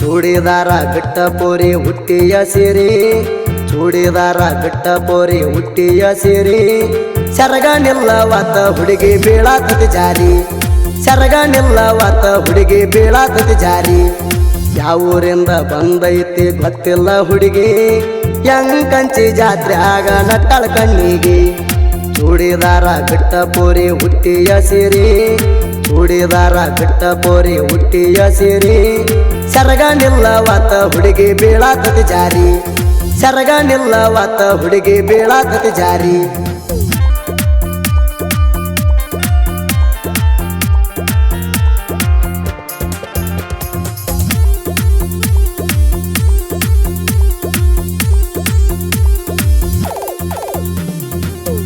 ಚೂಡಿದಾರ ಬಿಟ್ಟ ಪೋರಿ ಹುಟ್ಟಿಯ ಸಿರಿ ಚೂಡಿದಾರ ಬಿಟ್ಟ ಪೋರಿ ಹುಟ್ಟಿಯ ಸಿರಿ ಸರಗ ನಿಲ್ಲವಾತ ಹುಡುಗಿ ಬೀಳಾತತಿ ಜಾರಿ ಸರಗ ನಿಲ್ಲವಾತ ಹುಡುಗಿ ಬೀಳಾತತಿ ಜಾರಿ ಯಾವೂರಿಂದ ಬಂದೈತಿ ಗೊತ್ತಿಲ್ಲ ಹುಡುಗಿ ಯಂಕಂಚಿ ಜಾತ್ರೆ ಆಗ ನಟ್ಟಳ ಕಣ್ಣಿಗೆ ಚೂಡಿದಾರ ಬಿಟ್ಟ ಪೋರಿ ಹುಟ್ಟಿಯ ಸಿರಿ ಚೂಡಿದಾರ ಬಿಟ್ಟ ಪೋರಿ ಹುಟ್ಟಿಯ ಸಿರಿ ಸರಗ ನಿಲ್ಲವಾತ ಹುಡುಗಿ ಬೀಳಾತತಿ ಜಾರಿ ಸರಗ ನಿಲ್ಲವಾತ ಹುಡುಗಿ ಬೀಳಾತತಿ ಜಾರಿ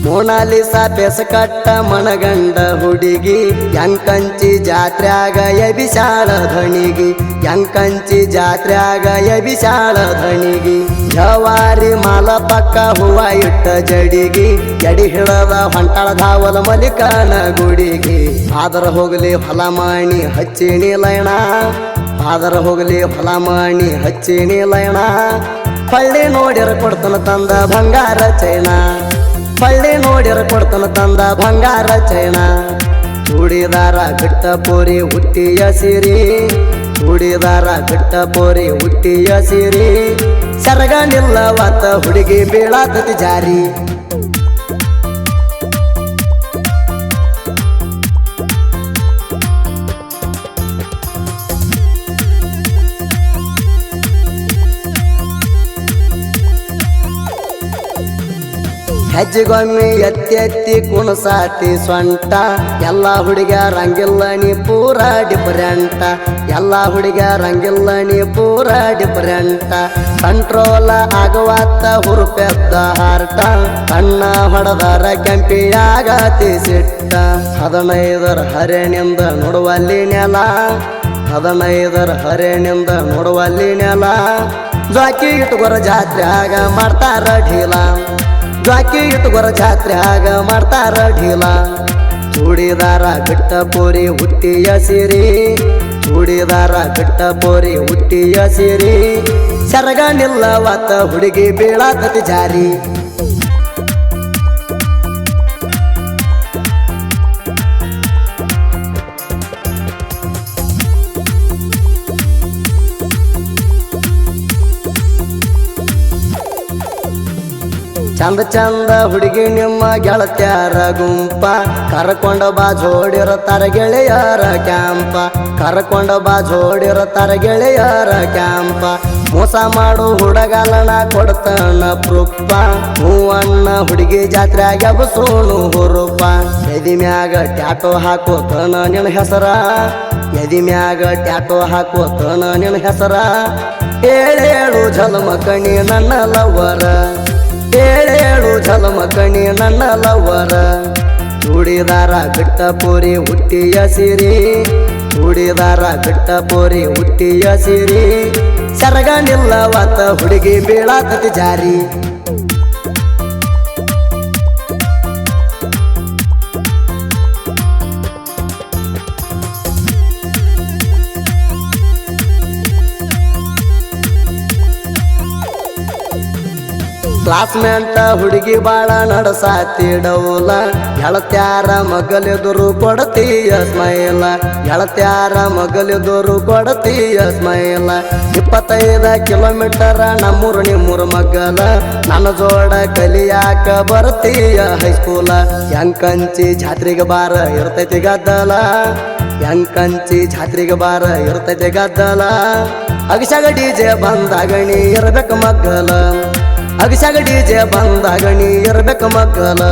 ಮೋನಾಲಿಸಾ ಬೆಸಕಟ್ಟ ಮನಗಂಡ ಹುಡುಗಿ ಯಂಕಂಚಿ ಜಾತ್ರ್ಯಾಗ ಎಬಿಸಾಳ ಧಣಿಗಿ ಯಂಕಂಚಿ ಜಾತ್ರ್ಯಾಗ ಎಬಿಸಾಳ ಧಣಿಗಿ ಜವಾರಿ ಮಾಲ ಪಕ್ಕ ಹೂವ ಇಟ್ಟ ಜಡಿಗಿ ಎಡಿ ಹಿಡದ ಹೊಂಟಾಳ ಧಾವಲ ಮಲಿಕನ ಗುಡಿಗಿ ಆದರ ಹೋಗಲಿ ಹೊಲ ಮಾಣಿ ಹಚ್ಚಿಣಿ ಲಯಣ ಆದರ ಹೋಗಲಿ ಹೊಲ ಮಾಣಿ ಹಚ್ಚಿಣಿ ಲಯಣ ಪಳ್ಳಿ ನೋಡಿರ ಕೊಡ್ತನ ತಂದ ಬಂಗಾರ ಚೈನ ಪಳ್ಳಿ ನೋಡಿರ ಕೊಡ್ತನ ತಂದ ಬಂಗಾರ ಚೈನ ಚೂಡಿದಾರ ಬಿಟ್ಟ ಪೋರಿ ಹುಟ್ಟಿಯ ಸಿರಿ ಚೂಡಿದಾರ ಬಿಟ್ಟ ಪೋರಿ ಹುಟ್ಟಿಯ ಸಿರಿ ಸರಗ ನಿಲ್ಲವಾತ ಹುಡುಗಿ ಬೀಳಾತತಿ ಜಾರಿ ಹೆಜ್ಜೆಗೊಮ್ಮೆ ಎತ್ತಿ ಎತ್ತಿ ಕುಣಸಾತಿ ಸ್ವಂಟ ಎಲ್ಲ ಹುಡುಗ್ಯಾರಂಗಿಲ್ಲ ನೀ ಪೂರ ಡಿಫರೆಂಟ ಎಲ್ಲ ಹುಡುಗ್ಯಾರಂಗಿಲ್ಲ ನೀ ಪೂರ ಡಿಫರೆಂಟ ಕಂಟ್ರೋಲ್ ಆಗುವಾತ ಹುರುಪೆದ್ದ ಹಾರ್ಟ ಕಣ್ಣ ಹೊಡೆದರ ಕೆಂಪಿಯಾಗತಿ ಸಿಟ್ಟ 15 ಹರೆನಿಂದ ನೋಡುವಲ್ಲಿ ನೆಲ 15 ಹರೆನಿಂದ ನೋಡುವಲ್ಲಿ ನೆಲ ಜಾಕಿ ಇಟ್ಕೊರ ಜಾತ್ರೆ ಆಗ ಮಾಡ್ತಾರ ಢೀಲ ಜಾಕಿ ಇಟ್ಕೊರ ಜಾತ್ರೆ ಆಗ ಮಾಡ್ತಾರ ಢೀಲ ಚೂಡಿದಾರ ಬಿಟ್ಟ ಪೋರಿ ಹುಟ್ಟಿಯ ಸಿರಿ ಚೂಡಿದಾರ ಬಿಟ್ಟ ಪೋರಿ ಹುಟ್ಟಿಯ ಸಿರಿ ಸರಗ ನಿಲ್ಲವಾತ ಹುಡುಗಿ ಬೀಳಾತತಿ ಜಾರಿ ಚಂದ ಚಂದ ಹುಡುಗಿ ನಿಮ್ಮ ಗೆಳತ್ಯಾರ ಗುಂಪ ಕರ್ಕೊಂಡ ಬಾ ಜೋಡಿರತಾರ ಗೆಳೆಯರ ಕ್ಯಾಂಪ ಕರ್ಕೊಂಡ ಬಾ ಜೋಡಿರತಾರ ಗೆಳೆಯರ ಕ್ಯಾಂಪ ಮೋಸ ಮಾಡು ಹುಡುಗಲನ ಕೊಡ್ತಾನ ಪ್ರೂಪ ಹೂವಣ್ಣ ಹುಡುಗಿ ಜಾತ್ರೆಯಾಗ ಬಸೋಣು ಹುರುಪ ಎದಿ ಮ್ಯಾಗ ಟ್ಯಾಟೋ ಹಾಕೋತನ ನಿನ್ನ ಹೆಸರ ಎದಿ ಮ್ಯಾಗ ಟ್ಯಾಟೋ ಹಾಕೋತನ ನಿನ್ನ ಹೆಸರ ಏಳೇಳು ಜಲಮಕಣಿ ನನ್ನ ಲವ್ವರ ಏಳೇಳು ಜಲಮಕಣಿ ನನ್ನ ಲವ್ವರ ಚೂಡಿದಾರ ಬಿಟ್ಟ ಪೋರಿ ಹುಟ್ಟಿಯ ಸಿರಿ ಚೂಡಿದಾರ ಬಿಟ್ಟ ಪೋರಿ ಹುಟ್ಟಿಯ ಸಿರಿ ಸರಗ ನಿಲ್ಲವಾತ ಹುಡುಗಿ ಬೀಳಾತತಿ ಜಾರಿ ಕ್ಲಾಸ್ಮೇಟ್ ಹುಡುಗಿ ಬಾಳ ನಡಸಾತಿ ಡೌಲ ಗೆಳತ್ಯಾರ ಮಗಲೆದುರು ಕೊಡತೀಯ ಸ್ಮೈಲ ಗೆಳತ್ಯಾರ ಮಗಲೆದುರು ಕೊಡತೀಯ ಸ್ಮೈಲ 25 ಕಿಲೋಮೀಟರ್ ನಮ್ಮೂರು ನಿಮ್ಮೂರು ಮಗ್ಗಲ ನನ್ನ ಜೋಡ ಕಲಿಯಾಕ ಬರ್ತೀಯ ಹೈಸ್ಕೂಲ ಯಂಕಂಚಿ ಜಾತ್ರೆಗೆ ಬಾರ ಇರ್ತೈತಿ ಗದ್ದಲ ಯಂಕಂಚಿ ಜಾತ್ರೆಗೆ ಬಾರ ಇರ್ತೈತಿ ಗದ್ದಲ ಅಗಸಾಗ ಡಿಜೆ ಬಂದಾಗಣಿ ಇರ್ಬೇಕು ಮಗ್ಗಲ ಅಗಸಾಗ ಡಿಜೆ ಬಂದಾಗಣಿ ಇರ್ಬೇಕು ಮಗ್ಗಲ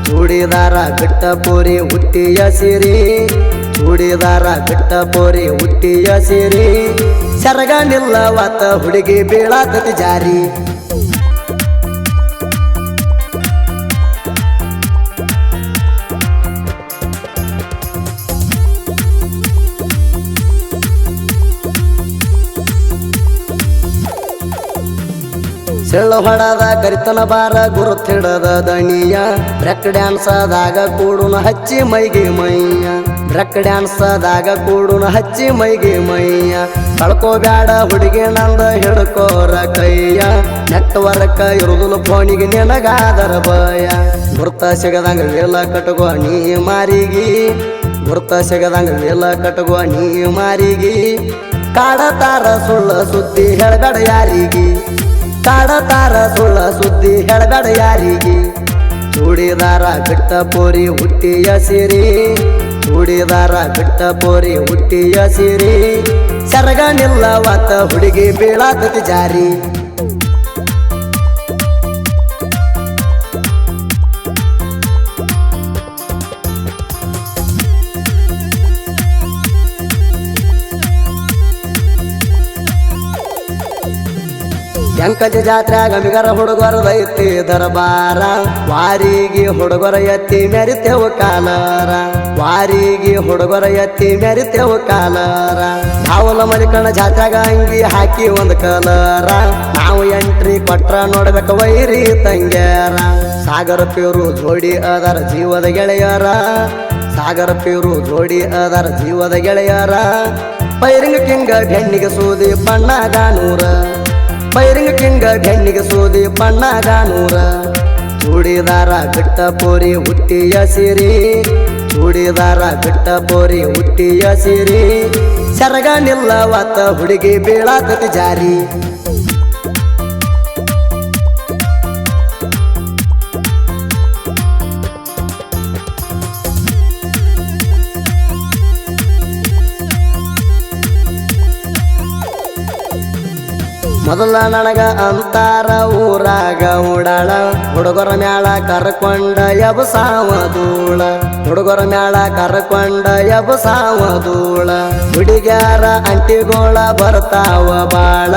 ಚೂಡಿದಾರ ಬಿಟ್ಟ ಪೋರಿ ಹುಟ್ಟಿಯ ಸಿರಿ ಚೂಡಿದಾರ ಬಿಟ್ಟ ಪೋರಿ ಹುಟ್ಟಿಯ ಸಿರಿ ಸರಗ ನಿಲ್ಲವಾತ ಹುಡುಗಿ ಬೀಳಾತತಿ ಜಾರಿ ಸಿಳ್ಳು ಹೊಡದ ಕರಿತನ ಬಾರ ಗುರುತಿಡದ ದಣಿಯ ಬ್ರೆಕ್ ಡ್ಯಾನ್ಸದಾಗ ಕೂಡುನ ಹಚ್ಚಿ ಮೈಗೆ ಮೈಯ ಬ್ರಕ್ ಡ್ಯಾನ್ಸದಾಗ ಕೂಡುನ ಹಚ್ಚಿ ಮೈಗೆ ಮೈಯ ಕಳ್ಕೋಬ್ಯಾಡ ಹುಡುಗಿ ನಂದ ಹಿಡ್ಕೋರ ಕೈಯ ನೆಟ್ವರ್ಕ್ ಇರುದಿಲ್ಲ ಫೋನಿಗೆ ನಿನಗಾದರ ಭಯ ಗುರ್ತ ಸಿಗದಂಗ ವೇಲ ಕಟ್ಕೋ ನೀ ಮಾರಿಗಿ ಗುರ್ತ ಸಿಗದಂಗ ವೇಲ ಕಟ್ಕೋ ನೀ ಮಾರಿಗಿ ಕಾಡತಾರ ಸುಳ್ಳ ಸುದ್ದಿ ಹೇಳಬೇಡ ಯಾರಿಗಿ ಕಾಡತಾರ ಸುಳ್ಳ ಸುದ್ದಿ ಹೇಳಬೇಡ ಯಾರಿಗಿ ಚೂಡಿದಾರ ಬಿಟ್ಟ ಪೋರಿ ಹುಟ್ಟಿಯ ಸಿರಿ ಚೂಡಿದಾರ ಬಿಟ್ಟ ಪೋರಿ ಹುಟ್ಟಿಯ ಸಿರಿ ಸರಗ ನಿಲ್ಲವಾತ ಹುಡುಗಿ ಬೀಳಾತತಿ ಜಾರಿ ಎಂಕಜ ಜಾತ್ರ್ಯಾಗ ಮಿಗರ ಹುಡುಗರದೈತಿ ದರ್ಬಾರ ವಾರಿಗೆ ಹುಡುಗರ ಎತ್ತಿ ಮೆರಿತೇವ ಕಾಲರ ವಾರಿಗೆ ಹುಡುಗರ ಎತ್ತಿ ಮೆರಿತೇವ ಕಾಲರ ನಾವಲ ಮಲಿಕಣ್ಣ ಜಾತ್ರ್ಯಾಗ ಅಂಗಿ ಹಾಕಿ ಒಂದ್ ಕಲರ ನಾವು ಎಂಟ್ರಿ ಕೊಟ್ರ ನೋಡ್ಬೇಕ ವೈರಿ ತಂಗ್ಯಾರ ಸಾಗರ ಪೇರು ಜೋಡಿ ಅದರ ಜೀವದ ಗೆಳೆಯರ ಸಾಗರ ಪೇರು ಜೋಡಿ ಅದರ ಜೀವದ ಗೆಳೆಯರ ಪೈರಿಂಗ ಕಿಂಗ ಬೆನ್ನಿಗೆ ಸೂದಿ ಬಣ್ಣಗಾನೂರ ಪೈರಿಂಗ ಕಿಂಗ ಬೆನ್ನಿಗೆ ಸೋದಿ ಬಣ್ಣಗಾನೂರ ಚೂಡಿದಾರ ಬಿಟ್ಟ ಪೋರಿ ಹುಟ್ಟಿಯ ಸಿರಿ ಚೂಡಿದಾರ ಬಿಟ್ಟ ಪೋರಿ ಹುಟ್ಟಿಯ ಸಿರಿ ಸರಗ ನಿಲ್ಲವಾತ ಹುಡುಗಿ ಬೀಳಾತತಿ ಜಾರಿ ಮೊದಲ ನನಗ ಅಂತಾರ ಊರಾಗ ಉಡಾಳ ಹುಡುಗರ ಮ್ಯಾಳ ಕರ್ಕೊಂಡ ಎಬಸಾವ ಧೂಳ ಹುಡುಗರ ಮ್ಯಾಳ ಕರ್ಕೊಂಡ ಎಬಸಾವ ಧೂಳ ಹುಡುಗ್ಯಾರ ಅಂಟಿಗೋಳ ಬರ್ತಾವ ಬಾಳ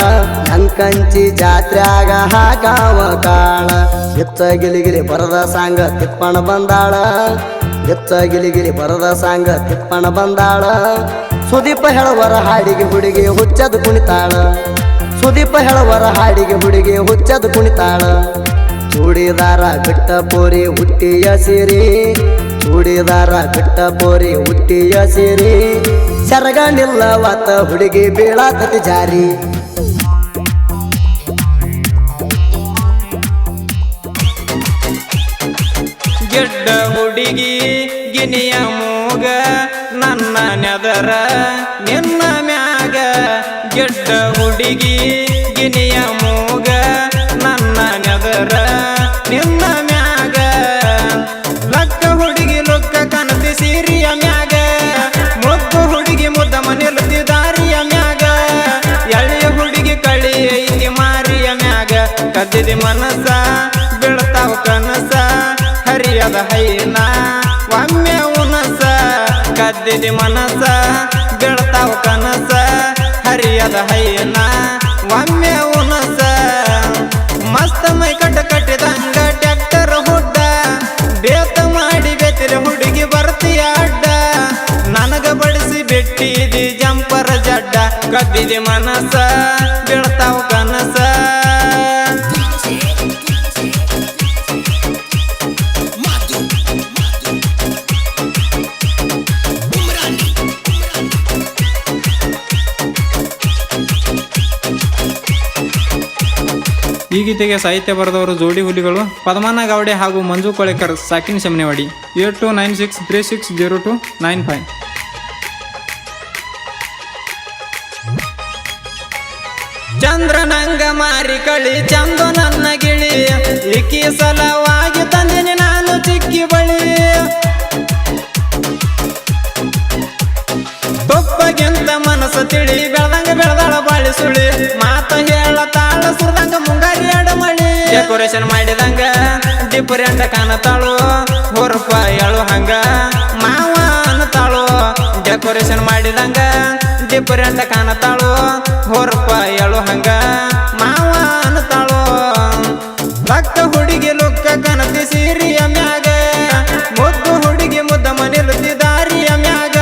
ಅಂಕಂಚಿ ಜಾತ್ರ್ಯಾಗ ಹಾಕಾವ ಕಾಳ ಎತ್ತ ಗಿಲಿಗಿಲಿ ಬರದ ಸಾಂಗ ತಿಪ್ಪಣ ಬಂದಾಳ ಎತ್ತ ಗಿಲಿಗಿಲಿ ಬರದ ಸಾಂಗ ತಿಪ್ಪಣ ಬಂದಾಳ ಸುದೀಪ ಹೇಳುವರ ಹಾಡಿಗೆ ಹುಡುಗಿ ಹುಚ್ಚದು ಕುಣಿತಾಳ ಸುದೀಪ ಹೇಳುವರ ಹಾಡಿಗೆ ಹುಡುಗಿ ಹುಚ್ಚದು ಕುಣಿತಾಳ ಚೂಡಿದಾರ ಬಿಟ್ಟ ಪೋರಿ ಹುಟ್ಟಿಯ ಸಿರಿ ಚೂಡಿದಾರ ಬಿಟ್ಟ ಪೋರಿ ಹುಟ್ಟಿಯ ಸಿರಿ ಸರಗ ನಿಲ್ಲವಾತ ಹುಡುಗಿ ಬೀಳಾತತಿ ಜಾರಿ ಗೆಡ್ಡ ಹುಡುಗಿ ಗಿನಿಯ ಮೂಗ ನನ್ನ ನೆದರ ನಿನ್ನ ಮ್ಯಾಗ ಗೆಡ್ಡ ಹುಡುಗಿ ಗಿನಿಯ ಮೂಗ ನನ್ನ ನೆದರ ನಿನ್ನ ಮ್ಯಾಗ ಲಕ್ಕ ಹುಡುಗಿ ಲೊಕ್ಕ ಕನಸಿ ಸೀರಿಯ ಮ್ಯಾಗ ಮುದ್ದು ಹುಡುಗಿ ಮುದ್ದ ಮನೆಲ್ತಿ ದಾರಿಯ ಮ್ಯಾಗ ಎಳೆಯ ಹುಡುಗಿ ಕಳಿ ಐತಿ ಮಾರಿಯ ಮ್ಯಾಗ ಕದ್ದಿದಿ ಮನಸ ಬೀಳ್ತಾವ ಕನಸ ಹರಿಯದ ಹೈನ ಒಮ್ಮೆ ಉನಸ ಕದ್ದಿದಿ ಮನಸ ಬೀಳ್ತಾವ ಕನಸ ಹರಿಯದ ಹೈನ ಒಮ್ಮೆ ಉನಸ ಮಸ್ತ ಮೈ ಕಟ್ಟಿದಂಗ ಟ್ಯಾಕ್ಟರ್ ಹುಡ್ಡ ಬೇತ ಮಾಡಿ ಬೆತ್ತಿರ ಹುಡುಗಿ ಬರ್ತೀಯ ಅಡ್ಡ ನನಗ ಬಡಿಸಿ ಬಿಟ್ಟಿದಿ ಜಂಪರ ಜಡ್ಡ ಕದ್ದಿದಿ ಮನಸ ಬೀಳ್ತಾವ ಕನಸ ಈ ಗೀತೆಗೆ ಸಾಹಿತ್ಯ ಬರೆದವರು ಜೋಡಿ ಹುಲಿಗಳು ಪದ್ಮನ ಗಾವಡೆ ಹಾಗೂ ಮಂಜು ಕೊಳೆಕರ್ ಸಾಕಿನ ಶಮನೆವಾಡಿ 8296360295. ಚಂದ್ರನಂಗ ಮಾರಿ ಕಳಿ ಚಂದು ನನ್ನ ಗಿಳಿ ಇಕ್ಕಿ ಸಲವಾಗಿ ತಂದಿನಿ ನಾನು ಚಿಕ್ಕಿ ಬಳಿ ತುಪ್ಪಗಿಂತ ಮನಸ್ಸ ತಿಳಿ ಬೆಳೆದಾಳ ಬಾಳಿ ಸುಳಿ ಮಾತ ಹೇಳತಾಳ ಸುರದಂಗ ಮುಂಗಾರಿ ಅಡಮಳಿ ಡೆಕೋರೇಷನ್ ಮಾಡಿದಂಗ ಡಿಫರೆಂಟ್ ಕಾಣತಾಳು ಹೊರಪ ಎಳು ಹಂಗ ಮಾವ ಅನ್ನತಾಳು ಡೆಕೋರೇಷನ್ ಮಾಡಿದಂಗ ಡಿಫರೆಂಟ್ ಕಾಣತಾಳು ಹೊರಪ ಎಳು ಹಂಗ ಮಾವ ಅನ್ನತಾಳು ಭಕ್ತ ಹುಡುಗಿ ಲುಕ್ಕ ಕನಸಿ ಸೀರಿಯ ಮ್ಯಾಗ ಮುದ್ದು ಹುಡುಗಿ ಮುದ್ದ ಮನೆಲುತ್ತಿ ದಾರಿಯ ಮ್ಯಾಗ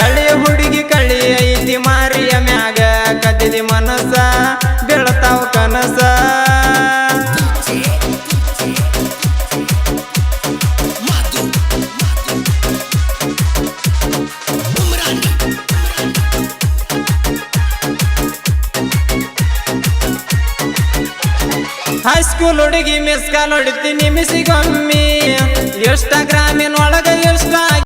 ಎಳೆಯ ಹುಡುಗಿ ಕಳಿ ಐತಿ ಮಾರಿಯ ಮ್ಯಾಗ ಕದ್ದಿದಿ ಮನಸ ಬೀಳ್ತಾವ ಕನಸ ಹೈಸ್ಕೂಲ್ ಹುಡುಗಿ ಮಿಸ್ ಕಾಲ್ ಹೊಡಿತೀನಿ ನಿಮಿಸಿಗೊಮ್ಮಿ ಇನ್ಸ್ಟಾಗ್ರಾಮ್